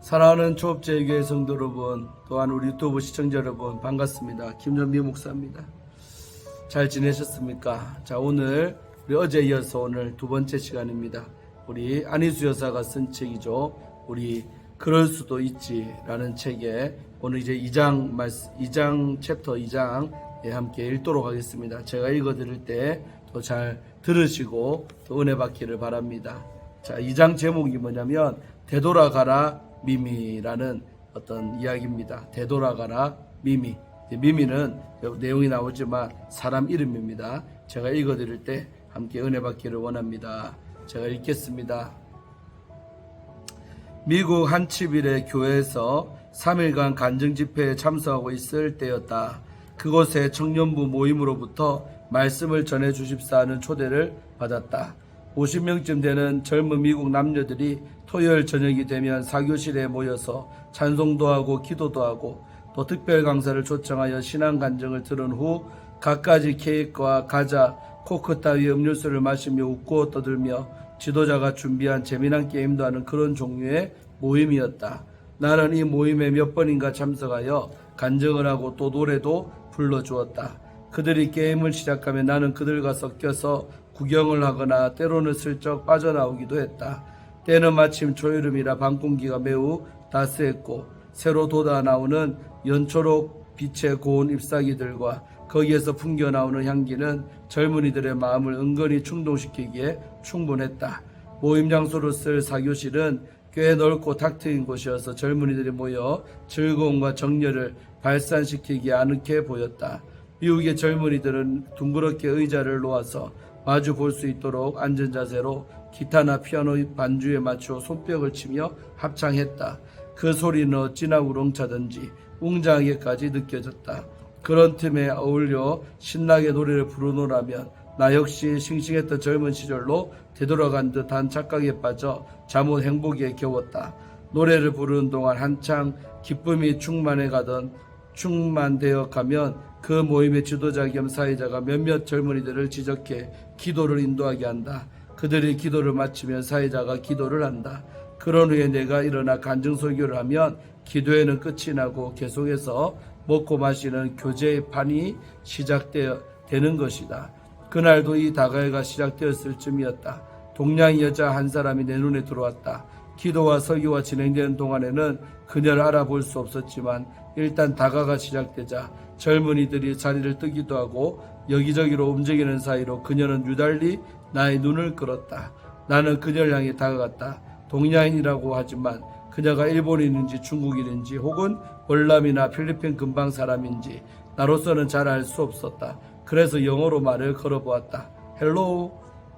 사랑하는 초업제교회 성도 여러분, 또한 우리 유튜브 시청자 여러분 반갑습니다. 김전미 목사입니다. 잘 지내셨습니까? 자, 오늘 우리 어제 이어서 오늘 두 번째 시간입니다. 우리 안희수 여사가 쓴 책이죠. 우리 그럴 수도 있지라는 책에 오늘 이제 2장 챕터 2장 함께 읽도록 하겠습니다. 제가 읽어드릴 때 또 잘 들으시고 또 은혜 받기를 바랍니다. 자, 2장 제목이 뭐냐면 되돌아가라 미미라는 어떤 이야기입니다. 되돌아가라 미미. 미미는 내용이 나오지만 사람 이름입니다. 제가 읽어드릴 때 함께 은혜 받기를 원합니다. 제가 읽겠습니다. 미국 한치빌의 교회에서 3일간 간증집회에 참석하고 있을 때였다. 그곳에 청년부 모임으로부터 말씀을 전해 주십사 하는 초대를 받았다. 50명쯤 되는 젊은 미국 남녀들이 토요일 저녁이 되면 사교실에 모여서 찬송도 하고 기도도 하고 또 특별 강사를 초청하여 신앙 간증을 들은 후 갖가지 케이크와 과자, 코크 따위 음료수를 마시며 웃고 떠들며 지도자가 준비한 재미난 게임도 하는 그런 종류의 모임이었다. 나는 이 모임에 몇 번인가 참석하여 간증을 하고 또 노래도 불러주었다. 그들이 게임을 시작하면 나는 그들과 섞여서 구경을 하거나 때로는 슬쩍 빠져나오기도 했다. 때는 마침 초여름이라 밤 공기가 매우 따스했고 새로 돋아 나오는 연초록 빛의 고운 잎사귀들과 거기에서 풍겨나오는 향기는 젊은이들의 마음을 은근히 충동시키기에 충분했다. 모임 장소로 쓸 사교실은 꽤 넓고 탁 트인 곳이어서 젊은이들이 모여 즐거움과 정열을 발산시키기 아늑해 보였다. 미국의 젊은이들은 둥그렇게 의자를 놓아서 마주 볼 수 있도록 앉은 자세로 기타나 피아노 반주에 맞추어 손뼉을 치며 합창했다. 그 소리는 어찌나 우렁차든지 웅장하게까지 느껴졌다. 그런 틈에 어울려 신나게 노래를 부르노라면 나 역시 싱싱했던 젊은 시절로 되돌아간 듯한 착각에 빠져 잠옷 행복에 겨웠다. 노래를 부르는 동안 한창 기쁨이 충만되어 가면 그 모임의 지도자 겸 사회자가 몇몇 젊은이들을 지적해 기도를 인도하게 한다. 그들이 기도를 마치면 사회자가 기도를 한다. 그런 후에 내가 일어나 간증 설교를 하면 기도회는 끝이 나고 계속해서 먹고 마시는 교제의 판이 시작되는 것이다. 그날도 이 다가회가 시작되었을 쯤이었다. 동양 여자 한 사람이 내 눈에 들어왔다. 기도와 설교가 진행되는 동안에는 그녀를 알아볼 수 없었지만 일단 다가가 시작되자 젊은이들이 자리를 뜨기도 하고 여기저기로 움직이는 사이로 그녀는 유달리 나의 눈을 끌었다. 나는 그녀를 향해 다가갔다. 동양인이라고 하지만 그녀가 일본인인지 중국인인지 혹은 월남이나 필리핀 근방 사람인지 나로서는 잘 알 수 없었다. 그래서 영어로 말을 걸어보았다. 헬로우.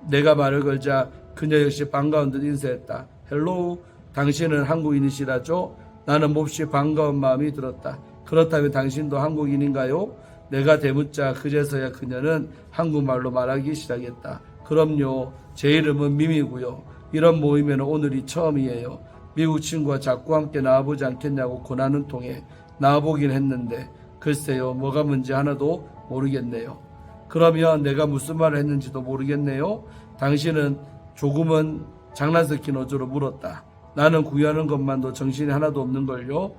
내가 말을 걸자 그녀 역시 반가운 듯 인사했다. 헬로우. 당신은 한국인이시라죠? 나는 몹시 반가운 마음이 들었다. 그렇다면 당신도 한국인인가요? 내가 대묻자 그제서야 그녀는 한국말로 말하기 시작했다. 그럼요. 제 이름은 미미고요. 이런 모임에는 오늘이 처음이에요. 미국 친구와 자꾸 함께 나와보지 않겠냐고 권하는 통에 나와보긴 했는데 글쎄요. 뭐가 뭔지 하나도 모르겠네요. 그러면 내가 무슨 말을 했는지도 모르겠네요. 당신은 조금은 장난섞인 어조로 물었다. 나는 구애하는 것만도 정신이 하나도 없는걸요.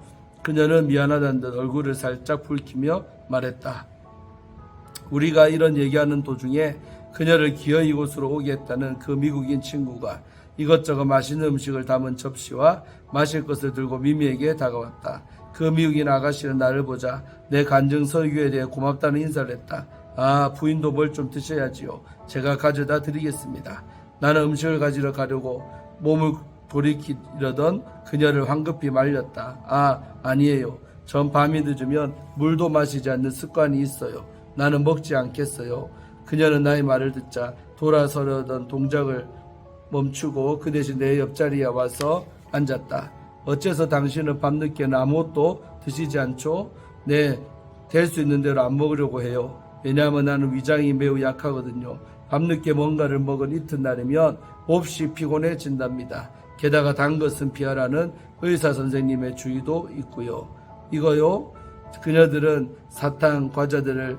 그녀는 미안하다는 듯 얼굴을 살짝 붉히며 말했다. 우리가 이런 얘기하는 도중에 그녀를 기어이 이곳으로 오게 했다는 그 미국인 친구가 이것저것 맛있는 음식을 담은 접시와 마실 것을 들고 미미에게 다가왔다. 그 미국인 아가씨는 나를 보자 내 간증 설교에 대해 고맙다는 인사를 했다. 아, 부인도 뭘 좀 드셔야지요. 제가 가져다 드리겠습니다. 나는 음식을 가지러 가려고 몸을 돌이키려던 그녀를 황급히 말렸다. 아, 아니에요. 전 밤이 늦으면 물도 마시지 않는 습관이 있어요. 나는 먹지 않겠어요. 그녀는 나의 말을 듣자 돌아서려던 동작을 멈추고 그 대신 내 옆자리에 와서 앉았다. 어째서 당신은 밤늦게는 아무것도 드시지 않죠? 네, 될 수 있는 대로 안 먹으려고 해요. 왜냐하면 나는 위장이 매우 약하거든요. 밤늦게 뭔가를 먹은 이튿날이면 몹시 피곤해진답니다. 게다가 단 것은 피하라는 의사 선생님의 주의도 있고요. 이거요. 그녀들은 사탕, 과자들을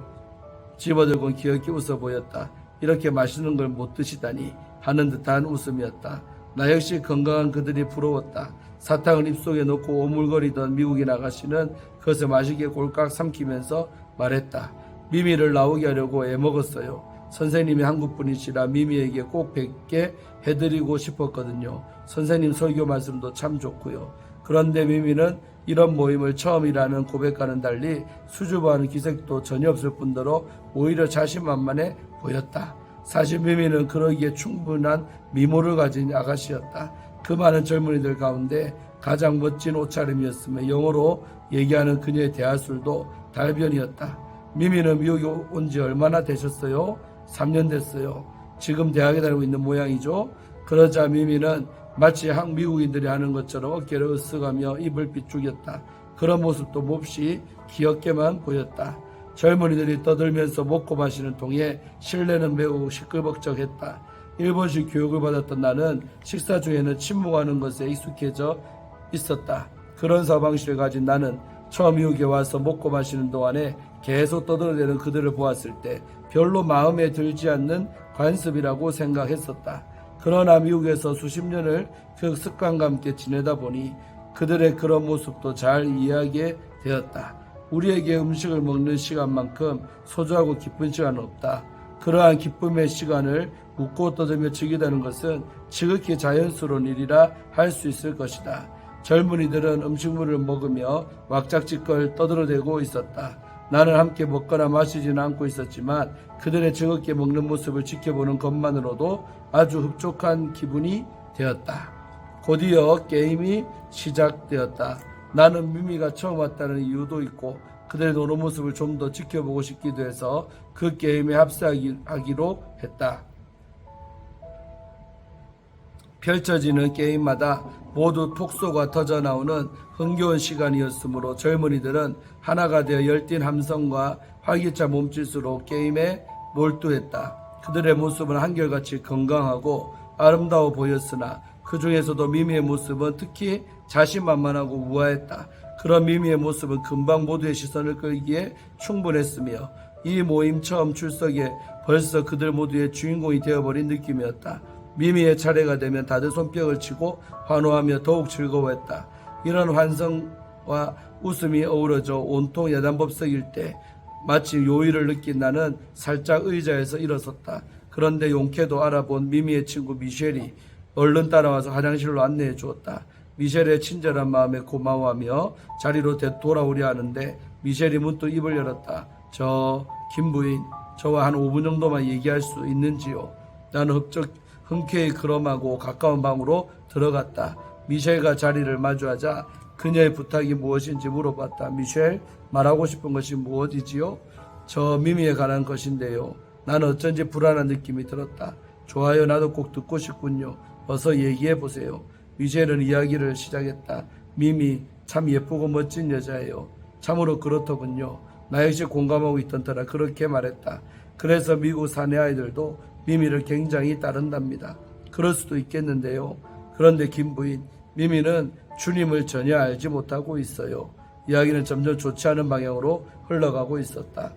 집어들고 귀엽게 웃어 보였다. 이렇게 맛있는 걸 못 드시다니 하는 듯한 웃음이었다. 나 역시 건강한 그들이 부러웠다. 사탕을 입속에 넣고 오물거리던 미국인 아가씨는 그것을 맛있게 꼴깍 삼키면서 말했다. 미미를 나오게 하려고 애먹었어요. 선생님이 한국분이시라 미미에게 꼭 뵙게 해드리고 싶었거든요. 선생님 설교 말씀도 참 좋고요. 그런데 미미는 이런 모임을 처음이라는 고백과는 달리 수줍어하는 기색도 전혀 없을 뿐더러 오히려 자신만만해 보였다. 사실 미미는 그러기에 충분한 미모를 가진 아가씨였다. 그 많은 젊은이들 가운데 가장 멋진 옷차림이었으며 영어로 얘기하는 그녀의 대화술도 달변이었다. 미미는 미국에 온 지 얼마나 되셨어요? 3년 됐어요. 지금 대학에 다니고 있는 모양이죠. 그러자 미미는 마치 미국인들이 하는 것처럼 어깨를 으쓱하며 입을 비죽였다. 그런 모습도 몹시 귀엽게만 보였다. 젊은이들이 떠들면서 먹고 마시는 통에 실내는 매우 시끌벅적했다. 일본식 교육을 받았던 나는 식사 중에는 침묵하는 것에 익숙해져 있었다. 그런 사방식을 가진 나는 처음 미국에 와서 먹고 마시는 동안에 계속 떠들어대는 그들을 보았을 때 별로 마음에 들지 않는 관습이라고 생각했었다. 그러나 미국에서 수십 년을 그 습관과 함께 지내다 보니 그들의 그런 모습도 잘 이해하게 되었다. 우리에게 음식을 먹는 시간만큼 소중하고 기쁜 시간은 없다. 그러한 기쁨의 시간을 웃고 떠들며 즐기다는 것은 지극히 자연스러운 일이라 할 수 있을 것이다. 젊은이들은 음식물을 먹으며 왁작지껄 떠들어대고 있었다. 나는 함께 먹거나 마시지는 않고 있었지만 그들의 즐겁게 먹는 모습을 지켜보는 것만으로도 아주 흡족한 기분이 되었다. 곧이어 게임이 시작되었다. 나는 미미가 처음 왔다는 이유도 있고 그들의 노는 모습을 좀 더 지켜보고 싶기도 해서 그 게임에 합세하기로 했다. 펼쳐지는 게임마다 모두 톡소가 터져나오는 흥겨운 시간이었으므로 젊은이들은 하나가 되어 열띤 함성과 활기찬 몸짓으로 게임에 몰두했다. 그들의 모습은 한결같이 건강하고 아름다워 보였으나 그 중에서도 미미의 모습은 특히 자신만만하고 우아했다. 그런 미미의 모습은 금방 모두의 시선을 끌기에 충분했으며 이 모임 처음 출석에 벌써 그들 모두의 주인공이 되어버린 느낌이었다. 미미의 차례가 되면 다들 손뼉을 치고 환호하며 더욱 즐거워했다. 이런 환성과 웃음이 어우러져 온통 야단법석일 때 마치 요의를 느낀 나는 살짝 의자에서 일어섰다. 그런데 용케도 알아본 미미의 친구 미셸이 얼른 따라와서 화장실로 안내해 주었다. 미셸의 친절한 마음에 고마워하며 자리로 돌아오려 하는데 미셸이 문득 입을 열었다. 김 부인, 저와 한 5분 정도만 얘기할 수 있는지요? 나는 흔쾌히 그럼하고 가까운 방으로 들어갔다. 미셸과 자리를 마주하자 그녀의 부탁이 무엇인지 물어봤다. 미셸, 말하고 싶은 것이 무엇이지요? 저 미미에 관한 것인데요. 나는 어쩐지 불안한 느낌이 들었다. 좋아요, 나도 꼭 듣고 싶군요. 어서 얘기해 보세요. 미셸은 이야기를 시작했다. 미미 참 예쁘고 멋진 여자예요. 참으로 그렇더군요. 나 역시 공감하고 있던 터라 그렇게 말했다. 그래서 미국 사내 아이들도 미미를 굉장히 따른답니다. 그럴 수도 있겠는데요. 그런데 김 부인, 미미는 주님을 전혀 알지 못하고 있어요. 이야기는 점점 좋지 않은 방향으로 흘러가고 있었다.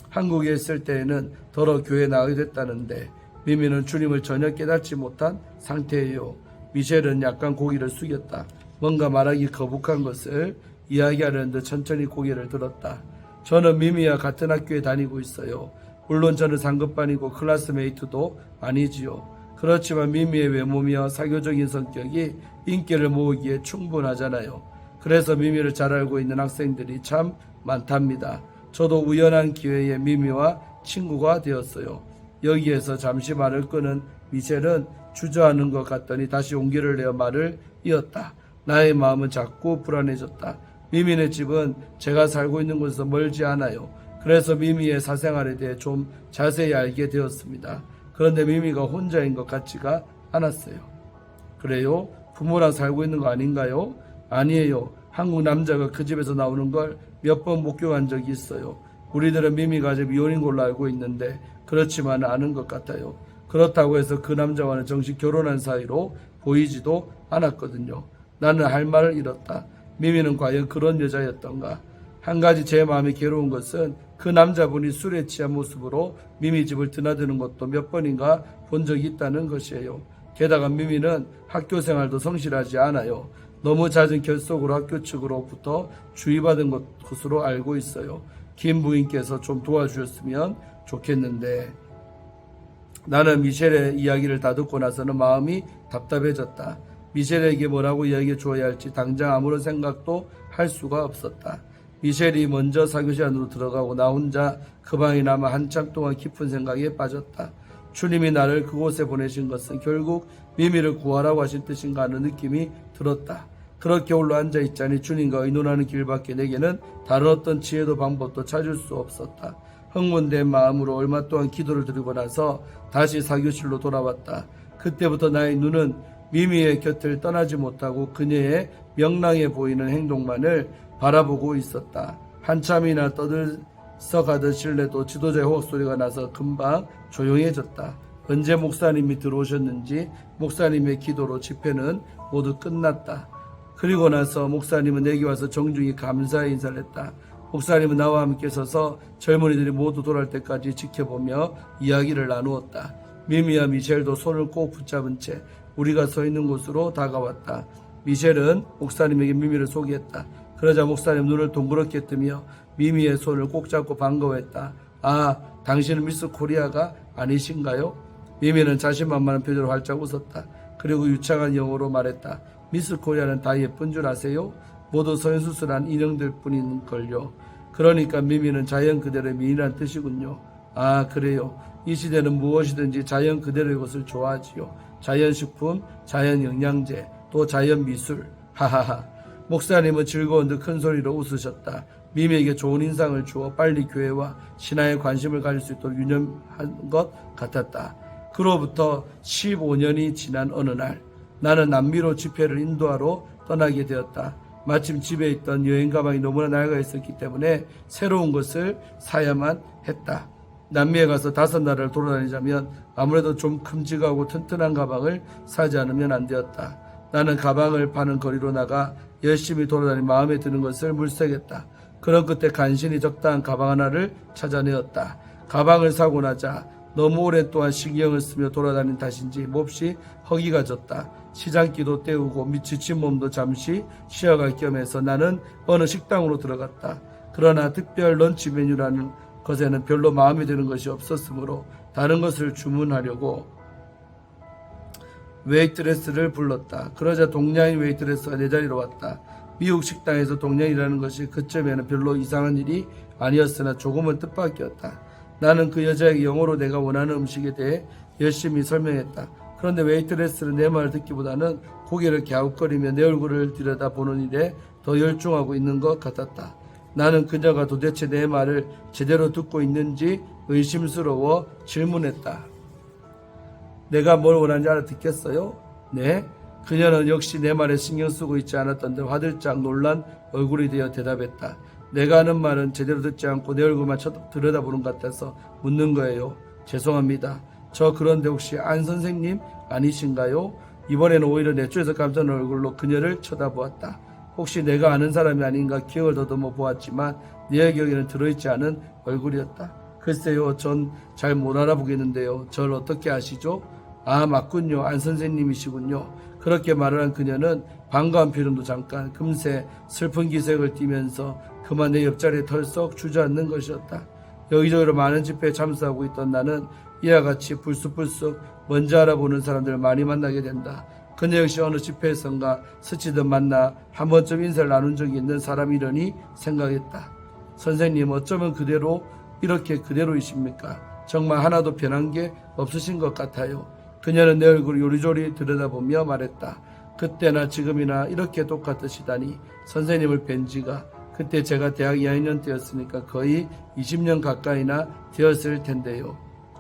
한국에 있을 때에는 더러 교회에 나가게 됐다는데 미미는 주님을 전혀 깨닫지 못한 상태예요. 미셸은 약간 고개를 숙였다. 뭔가 말하기 거북한 것을 이야기하려는 듯 천천히 고개를 들었다. 저는 미미와 같은 학교에 다니고 있어요. 물론 저는 상급반이고 클래스메이트도 아니지요. 그렇지만 미미의 외모며 사교적인 성격이 인기를 모으기에 충분하잖아요. 그래서 미미를 잘 알고 있는 학생들이 참 많답니다. 저도 우연한 기회에 미미와 친구가 되었어요. 여기에서 잠시 말을 끄는 미셸은 주저하는 것 같더니 다시 용기를 내어 말을 이었다. 나의 마음은 자꾸 불안해졌다. 미미네 집은 제가 살고 있는 곳에서 멀지 않아요. 그래서 미미의 사생활에 대해 좀 자세히 알게 되었습니다. 그런데 미미가 혼자인 것 같지가 않았어요. 그래요? 부모랑 살고 있는 거 아닌가요? 아니에요. 한국 남자가 그 집에서 나오는 걸 몇 번 목격한 적이 있어요. 우리들은 미미가 아직 미혼인 걸로 알고 있는데 그렇지만 아는 것 같아요. 그렇다고 해서 그 남자와는 정식 결혼한 사이로 보이지도 않았거든요. 나는 할 말을 잃었다. 미미는 과연 그런 여자였던가? 한 가지 제 마음이 괴로운 것은 그 남자분이 술에 취한 모습으로 미미 집을 드나드는 것도 몇 번인가 본 적이 있다는 것이에요. 게다가 미미는 학교 생활도 성실하지 않아요. 너무 잦은 결석으로 학교 측으로부터 주의받은 것으로 알고 있어요. 김 부인께서 좀 도와주셨으면 좋겠는데. 나는 미셸의 이야기를 다 듣고 나서는 마음이 답답해졌다. 미셸에게 뭐라고 이야기해 주어야 할지 당장 아무런 생각도 할 수가 없었다. 미셸이 먼저 사교실 안으로 들어가고 나 혼자 그 방에 남아 한참 동안 깊은 생각에 빠졌다. 주님이 나를 그곳에 보내신 것은 결국 미미를 구하라고 하신 뜻인가 하는 느낌이 들었다. 그렇게 홀로 앉아있자니 주님과 의논하는 길밖에 내게는 다른 어떤 지혜도 방법도 찾을 수 없었다. 흥분된 마음으로 얼마 동안 기도를 드리고 나서 다시 사교실로 돌아왔다. 그때부터 나의 눈은 미미의 곁을 떠나지 못하고 그녀의 명랑해 보이는 행동만을 바라보고 있었다. 한참이나 떠들썩하던 실내도 지도자의 호흡소리가 나서 금방 조용해졌다. 언제 목사님이 들어오셨는지 목사님의 기도로 집회는 모두 끝났다. 그리고 나서 목사님은 내게 와서 정중히 감사의 인사를 했다. 목사님은 나와 함께 서서 젊은이들이 모두 돌아올 때까지 지켜보며 이야기를 나누었다. 미미와 미셸도 손을 꼭 붙잡은 채 우리가 서 있는 곳으로 다가왔다. 미셸은 목사님에게 미미를 소개했다. 그러자 목사님 눈을 동그랗게 뜨며 미미의 손을 꼭 잡고 반가워했다. 아, 당신은 미스 코리아가 아니신가요? 미미는 자신만만한 표정으로 활짝 웃었다. 그리고 유창한 영어로 말했다. 미스 코리아는 다 예쁜 줄 아세요? 모두 성형수술한 인형들 뿐인걸요. 그러니까 미미는 자연 그대로의 미인이란 뜻이군요. 아, 그래요. 이 시대는 무엇이든지 자연 그대로의 것을 좋아하지요. 자연식품, 자연영양제, 또 자연미술. 하하하. 목사님은 즐거운 듯 큰 소리로 웃으셨다. 미미에게 좋은 인상을 주어 빨리 교회와 신앙에 관심을 가질 수 있도록 유념한 것 같았다. 그로부터 15년이 지난 어느 날 나는 남미로 집회를 인도하러 떠나게 되었다. 마침 집에 있던 여행 가방이 너무나 낡아 있었기 때문에 새로운 것을 사야만 했다. 남미에 가서 5나라를 돌아다니자면 아무래도 좀 큼직하고 튼튼한 가방을 사지 않으면 안 되었다. 나는 가방을 파는 거리로 나가 열심히 돌아다니 마음에 드는 것을 물색했다. 그런 끝에 간신히 적당한 가방 하나를 찾아내었다. 가방을 사고 나자 너무 오랫동안 신경을 쓰며 돌아다닌 탓인지 몹시 허기가 졌다. 시장기도 때우고 지친 몸도 잠시 쉬어갈 겸해서 나는 어느 식당으로 들어갔다. 그러나 특별 런치 메뉴라는 것에는 별로 마음에 드는 것이 없었으므로 다른 것을 주문하려고 웨이트레스를 불렀다. 그러자 동양인 웨이트레스가 내 자리로 왔다. 미국 식당에서 동양이라는 것이 그쯤에는 별로 이상한 일이 아니었으나 조금은 뜻밖이었다. 나는 그 여자에게 영어로 내가 원하는 음식에 대해 열심히 설명했다. 그런데 웨이트레스는 내 말을 듣기보다는 고개를 갸웃거리며 내 얼굴을 들여다보는 일에 더 열중하고 있는 것 같았다. 나는 그녀가 도대체 내 말을 제대로 듣고 있는지 의심스러워 질문했다. 내가 뭘 원하는지 알아듣겠어요? 네. 그녀는 역시 내 말에 신경 쓰고 있지 않았던 데 화들짝 놀란 얼굴이 되어 대답했다. 내가 하는 말은 제대로 듣지 않고 내 얼굴만 들여다보는 것 같아서 묻는 거예요. 죄송합니다. 저 그런데 혹시 안 선생님 아니신가요? 이번에는 오히려 내 쪽에서 깜짝 놀란 얼굴로 그녀를 쳐다보았다. 혹시 내가 아는 사람이 아닌가 기억을 더듬어 보았지만 내 기억에는 들어있지 않은 얼굴이었다. 글쎄요, 전 잘 못 알아보겠는데요. 절 어떻게 아시죠? 아, 맞군요. 안 선생님이시군요. 그렇게 말을 한 그녀는 반가운 표정도 잠깐 금세 슬픈 기색을 띠면서 그만 내 옆자리에 털썩 주저앉는 것이었다. 여기저기로 많은 집회에 참석하고 있던 나는 이와 같이 불쑥불쑥 먼저 알아보는 사람들을 많이 만나게 된다. 그녀 역시 어느 집회에선가 스치듯 만나 한 번쯤 인사를 나눈 적이 있는 사람이려니 생각했다. 선생님, 어쩌면 그대로 이렇게 그대로이십니까? 정말 하나도 변한 게 없으신 것 같아요. 그녀는 내 얼굴을 요리조리 들여다보며 말했다. 그때나 지금이나 이렇게 똑같으시다니. 선생님을 뵌 지가 그때 제가 대학 2학년 때였으니까 거의 20년 가까이나 되었을 텐데요.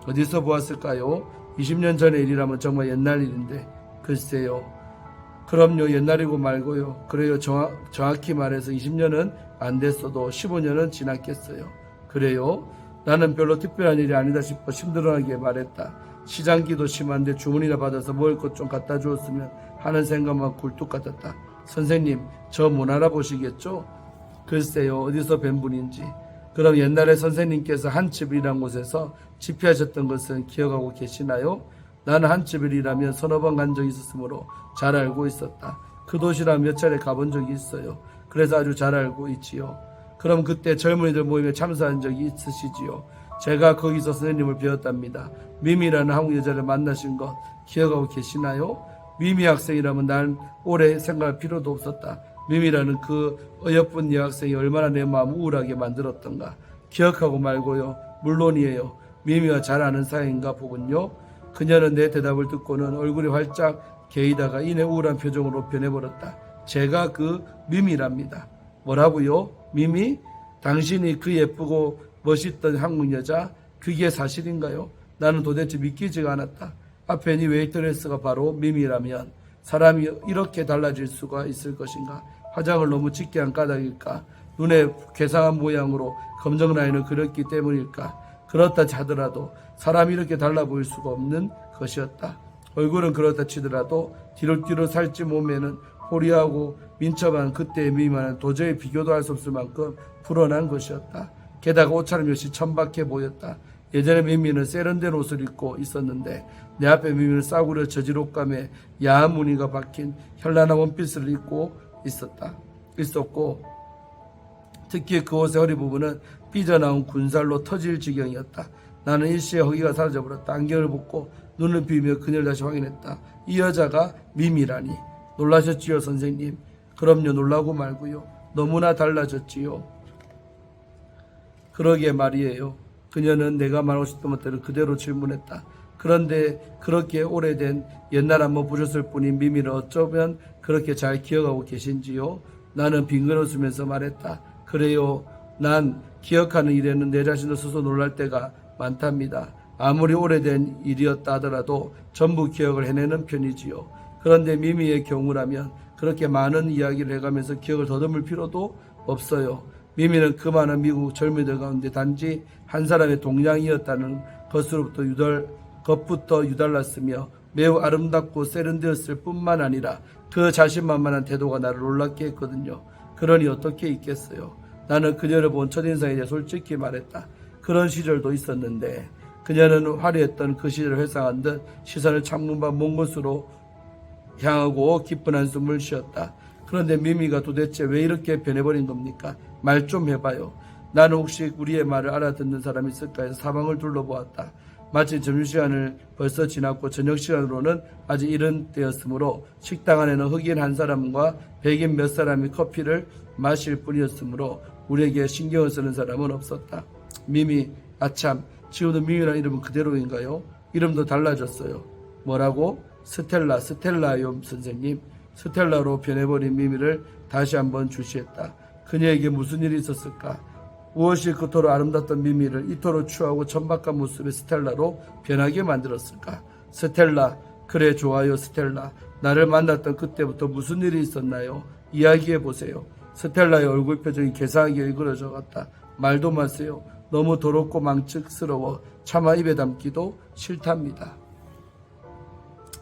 어디서 보았을까요? 20년 전의 일이라면 정말 옛날 일인데. 글쎄요. 그럼요, 옛날이고 말고요. 그래요, 정확히 말해서 20년은 안 됐어도 15년은 지났겠어요. 그래요? 나는 별로 특별한 일이 아니다 싶어 심드렁하게 말했다. 시장기도 심한데 주문이나 받아서 먹을 것 좀 갖다 주었으면 하는 생각만 굴뚝 같았다. 선생님, 저 못 알아보시겠죠? 글쎄요, 어디서 뵌 분인지. 그럼 옛날에 선생님께서 한집이란 곳에서 집회하셨던 것은 기억하고 계시나요? 나는 한 집을 일하면 서너 번 간 적이 있었으므로 잘 알고 있었다. 그 도시라 몇 차례 가본 적이 있어요. 그래서 아주 잘 알고 있지요. 그럼 그때 젊은이들 모임에 참석한 적이 있으시지요. 제가 거기서 선생님을 배웠답니다. 미미라는 한국 여자를 만나신 것 기억하고 계시나요? 미미 학생이라면 난 오래 생각할 필요도 없었다. 미미라는 그 어여쁜 여학생이 얼마나 내 마음 우울하게 만들었던가. 기억하고 말고요. 물론이에요. 미미와 잘 아는 사이인가 보군요. 그녀는 내 대답을 듣고는 얼굴이 활짝 개이다가 이내 우울한 표정으로 변해버렸다. 제가 그 미미랍니다. 뭐라고요? 미미? 당신이 그 예쁘고 멋있던 한국 여자? 그게 사실인가요? 나는 도대체 믿기지가 않았다. 앞에 이 웨이트레스가 바로 미미라면 사람이 이렇게 달라질 수가 있을 것인가? 화장을 너무 짙게 한 까닭일까? 눈에 괴상한 모양으로 검정 라인을 그렸기 때문일까? 그렇다 하더라도 사람이 이렇게 달라 보일 수가 없는 것이었다. 얼굴은 그렇다 치더라도 뒤로 살찐 몸에는 호리하고 민첩한 그때의 미미와는 도저히 비교도 할 수 없을 만큼 불어난 것이었다. 게다가 옷차림 역시 천박해 보였다. 예전에 미미는 세련된 옷을 입고 있었는데 내 앞에 미미는 싸구려 저지롯감에 야한 무늬가 박힌 현란한 원피스를 입고 있었고 특히 그 옷의 허리 부분은 삐져나온 군살로 터질 지경이었다. 나는 일시에 허기가 사라져버렸다. 안경을 벗고 눈을 비비며 그녀를 다시 확인했다. 이 여자가 미미라니. 놀라셨지요, 선생님? 그럼요, 놀라고 말고요. 너무나 달라졌지요. 그러게 말이에요. 그녀는 내가 말하고 싶던 것들을 그대로 질문했다. 그런데 그렇게 오래된 옛날 한번 보셨을 뿐인 미미를 어쩌면 그렇게 잘 기억하고 계신지요? 나는 빙글 웃으면서 말했다. 그래요. 난 기억하는 일에는 내 자신도 스스로 놀랄 때가 많답니다. 아무리 오래된 일이었다 하더라도 전부 기억을 해내는 편이지요. 그런데 미미의 경우라면 그렇게 많은 이야기를 해가면서 기억을 더듬을 필요도 없어요. 미미는 그 많은 미국 젊은이들 가운데 단지 한 사람의 동양이었다는 것부터 유달났으며 매우 아름답고 세련되었을 뿐만 아니라 그 자신만만한 태도가 나를 놀랍게 했거든요. 그러니 어떻게 있겠어요. 나는 그녀를 본 첫인상에 대해 솔직히 말했다. 그런 시절도 있었는데 그녀는 화려했던 그 시절을 회상한 듯 시선을 창문밖 먼 곳으로 향하고 깊은 한숨을 쉬었다. 그런데 미미가 도대체 왜 이렇게 변해버린 겁니까? 말 좀 해봐요. 나는 혹시 우리의 말을 알아듣는 사람이 있을까 해서 사방을 둘러보았다. 마침 점심시간을 벌써 지났고 저녁시간으로는 아직 이른 때였으므로 식당 안에는 흑인 한 사람과 백인 몇 사람이 커피를 마실 뿐이었으므로 우리에게 신경을 쓰는 사람은 없었다. 미미, 아참, 지금도 미미라는 이름은 그대로인가요? 이름도 달라졌어요. 뭐라고? 스텔라요, 선생님. 스텔라로 변해버린 미미를 다시 한번 주시했다. 그녀에게 무슨 일이 있었을까? 무엇이 그토록 아름답던 미미를 이토록 추하고 천박한 모습의 스텔라로 변하게 만들었을까? 스텔라, 그래 좋아요 스텔라. 나를 만났던 그때부터 무슨 일이 있었나요? 이야기해보세요. 스텔라의 얼굴 표정이 괴상하게 일그러져 갔다. 말도 마세요. 너무 더럽고 망측스러워 차마 입에 담기도 싫답니다.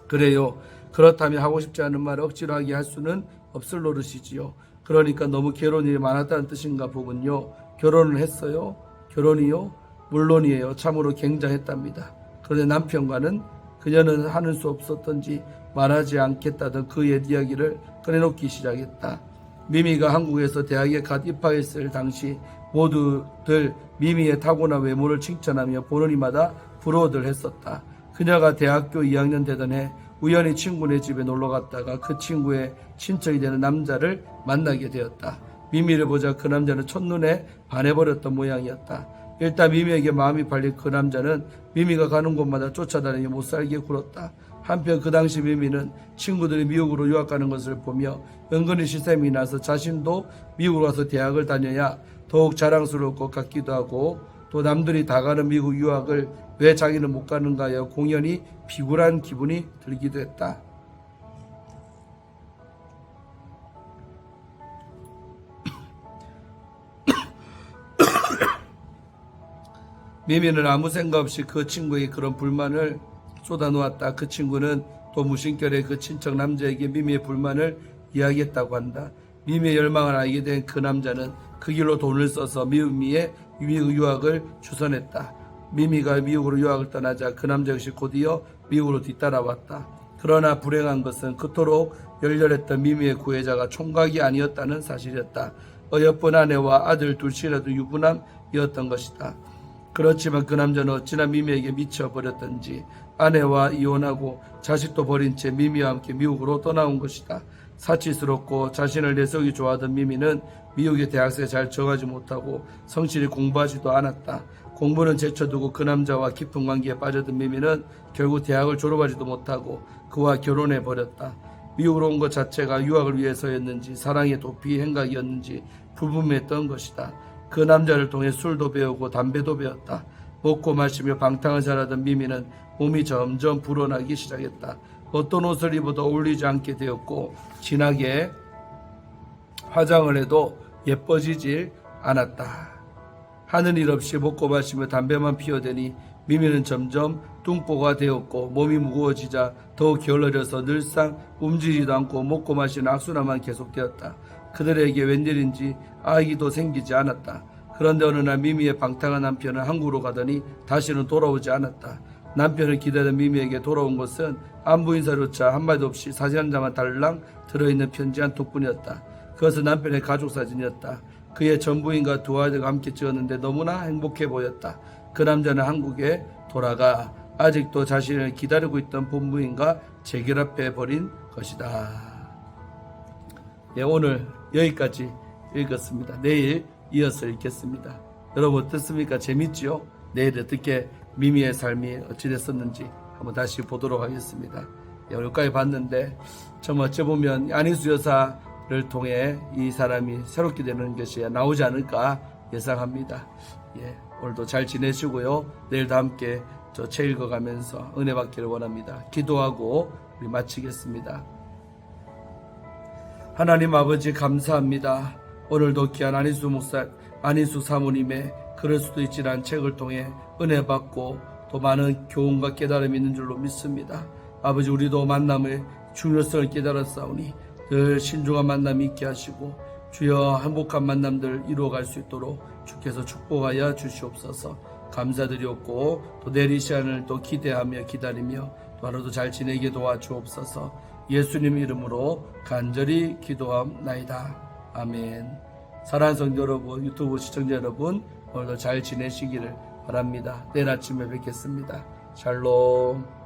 그래요. 그렇다면 하고 싶지 않은 말을 억지로 하게 할 수는 없을 노릇이지요. 그러니까 너무 괴로운 일이 많았다는 뜻인가 보군요. 결혼을 했어요? 결혼이요? 물론이에요. 참으로 굉장했답니다. 그런데 남편과는 그녀는 하는 수 없었던지 말하지 않겠다던 그 옛 이야기를 꺼내놓기 시작했다. 미미가 한국에서 대학에 갓 입학했을 당시 모두들 미미의 타고난 외모를 칭찬하며 보는 이마다 부러워들 했었다. 그녀가 대학교 2학년 되던 해 우연히 친구네 집에 놀러갔다가 그 친구의 친척이 되는 남자를 만나게 되었다. 미미를 보자 그 남자는 첫눈에 반해버렸던 모양이었다. 일단 미미에게 마음이 팔린 그 남자는 미미가 가는 곳마다 쫓아다니며 못살게 굴었다. 한편 그 당시 미미는 친구들이 미국으로 유학 가는 것을 보며 은근히 시샘이 나서 자신도 미국으로 가서 대학을 다녀야 더욱 자랑스러울 것 같기도 하고 또 남들이 다 가는 미국 유학을 왜 자기는 못 가는가 하여 공연히 비굴한 기분이 들기도 했다. 미미는 아무 생각 없이 그 친구에게 그런 불만을 쏟아놓았다. 그 친구는 또 무심결에 그 친척 남자에게 미미의 불만을 이야기했다고 한다. 미미의 열망을 알게 된 그 남자는 그 길로 돈을 써서 미미의 미국 유학을 주선했다. 미미가 미국으로 유학을 떠나자 그 남자 역시 곧이어 미국으로 뒤따라왔다. 그러나 불행한 것은 그토록 열렬했던 미미의 구애자가 총각이 아니었다는 사실이었다. 어여쁜 아내와 아들 둘씩이라도 유부남이었던 것이다. 그렇지만 그 남자는 어찌나 미미에게 미쳐버렸던지 아내와 이혼하고 자식도 버린 채 미미와 함께 미국으로 떠나온 것이다. 사치스럽고 자신을 내석이 좋아하던 미미는 미국의 대학생에 잘 적응하지 못하고 성실히 공부하지도 않았다. 공부는 제쳐두고 그 남자와 깊은 관계에 빠져든 미미는 결국 대학을 졸업하지도 못하고 그와 결혼해버렸다. 미국으로 온 것 자체가 유학을 위해서였는지 사랑의 도피 행각이었는지 불분명했던 것이다. 그 남자를 통해 술도 배우고 담배도 배웠다. 먹고 마시며 방탕을 잘하던 미미는 몸이 점점 불어나기 시작했다. 어떤 옷을 입어도 어울리지 않게 되었고 진하게 화장을 해도 예뻐지질 않았다. 하는 일 없이 먹고 마시며 담배만 피워대니 미미는 점점 뚱보가 되었고 몸이 무거워지자 더욱 게을러져서 늘상 움직이지도 않고 먹고 마시는 악순환만 계속되었다. 그들에게 웬일인지 아기도 생기지 않았다. 그런데 어느 날 미미의 방탕한 남편은 한국으로 가더니 다시는 돌아오지 않았다. 남편을 기다리던 미미에게 돌아온 것은 안부 인사조차 한마디도 없이 사진 한 장만 달랑 들어있는 편지 한 통뿐이었다. 그것은 남편의 가족 사진이었다. 그의 전부인과 두 아들과 함께 찍었는데 너무나 행복해 보였다. 그 남자는 한국에 돌아가 아직도 자신을 기다리고 있던 본부인과 재결합해 버린 것이다. 예, 오늘 여기까지 읽었습니다. 내일 이어서 읽겠습니다. 여러분 어떻습니까? 재밌지요? 내일 어떻게 미미의 삶이 어찌 됐었는지 한번 다시 보도록 하겠습니다. 예, 여기까지 봤는데 좀 어찌 보면 안희수 여사를 통해 이 사람이 새롭게 되는 것이 나오지 않을까 예상합니다. 예, 오늘도 잘 지내시고요. 내일도 함께 저 책 읽어가면서 은혜 받기를 원합니다. 기도하고 우리 마치겠습니다. 하나님 아버지 감사합니다. 오늘도 귀한 안희수 사모님의 그럴 수도 있지란 책을 통해 은혜 받고 또 많은 교훈과 깨달음이 있는 줄로 믿습니다. 아버지 우리도 만남의 중요성을 깨달았사오니 늘 신중한 만남이 있게 하시고 주여 행복한 만남들 이루어갈 수 있도록 주께서 축복하여 주시옵소서. 감사드렸고 또 내일 이 시간을 또 기대하며 기다리며 또 하루도 잘 지내게 도와주옵소서. 예수님 이름으로 간절히 기도함나이다. 아멘. 사랑하는 성도 여러분, 유튜브 시청자 여러분, 오늘도 잘 지내시기를 바랍니다. 내일 아침에 뵙겠습니다. 샬롬.